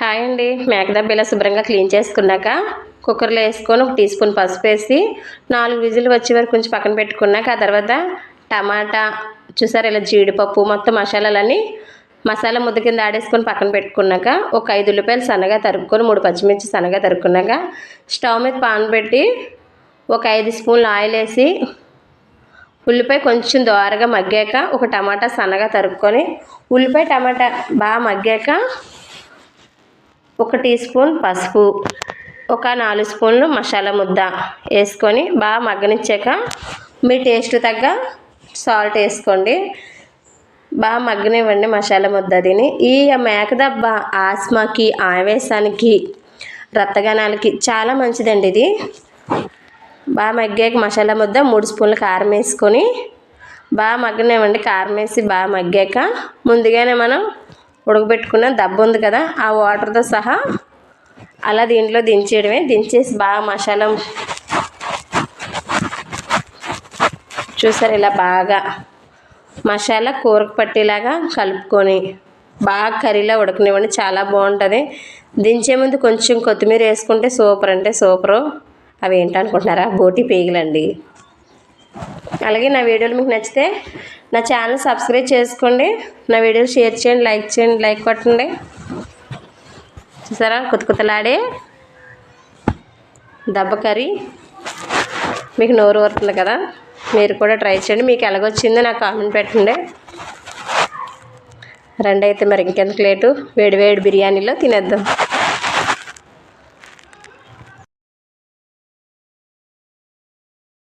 Hi అండి. మేకదబ్బ ఇలా శుభ్రంగా క్లీన్ చేసుకున్నాక కుక్కర్లో వేసుకొని 1 టీ స్పూన్ పసుపు వేసి 4 విజిల్ వచ్చే వరకు కొంచెం పక్కన పెట్టుకున్నాక ఆ తర్వాత టమాటా చూసారు ఇలా జీడిపప్పు మొత్తం మసాలా ముద్ద కింద ఆడేసుకొని పక్కన పెట్టుకున్నాక ఒక 5 ఉల్లిపాయలు సన్నగా తరుక్కొని 3 పచ్చిమిర్చి సన్నగా తరుక్కున్నాక స్టవ్ మీద పాన్ పెట్టి ఒక 5 స్పూన్లు ఆయిల్ వేసి ఉల్లిపాయ కొంచెం దోరగా మగ్గాక ఒక టమాటా సన్నగా తరుక్కొని ఉల్లిపాయ టమాటా బాగా మగ్గాక 1 టీ స్పూన్ పసుపు ఒక 4 స్పూన్లు మసాలా ముద్ద వేసుకొని బాగా మగ్గనిచ్చాక మీ టేస్ట్ తగ్గ సాల్ట్ వేసుకోండి. బాగా మగ్గనివ్వండి మసాలా ముద్ద. దీని ఈ మేకదబ్బ ఆస్మాకి ఆవేశానికి రక్తగణాలకి చాలా మంచిదండి. ఇది బాగా మగ్గాక మసాలా ముద్ద 3 స్పూన్ల కారం వేసుకొని బాగా మగ్గనివ్వండి. కారం వేసి బాగా మగ్గాక ముందుగానే మనం ఉడకబెట్టుకున్న దబ్బ ఉంది కదా ఆ వాటర్తో సహా అలా దీంట్లో దించేయడమే. దించేసి బాగా మసాలా చూసారు ఇలా బాగా మసాలా కూరకు పట్టేలాగా కలుపుకొని బాగా కర్రీలా ఉడకనివ్వండి. చాలా బాగుంటుంది. దించే ముందు కొంచెం కొత్తిమీర వేసుకుంటే సూపర్ అంటే సూపరు. అవి ఏంటనుకుంటున్నారా? బోటి పేగులండి. అలాగే నా వీడియోలు మీకు నచ్చితే నా ఛానల్ సబ్స్క్రైబ్ చేసుకోండి. నా వీడియోలు షేర్ చేయండి, లైక్ కొట్టండి. చూసారా కుతకుతలాడే దబ్బ కర్రీ మీకు నోరు ఊరుతుంది కదా. మీరు కూడా ట్రై చేయండి. మీకు ఎలాగొచ్చిందో నాకు కామెంట్ పెట్టండి. రండి అయితే మరి ఇంకెందుకు లేటు వేడి వేడి బిర్యానీలో తినేద్దాం.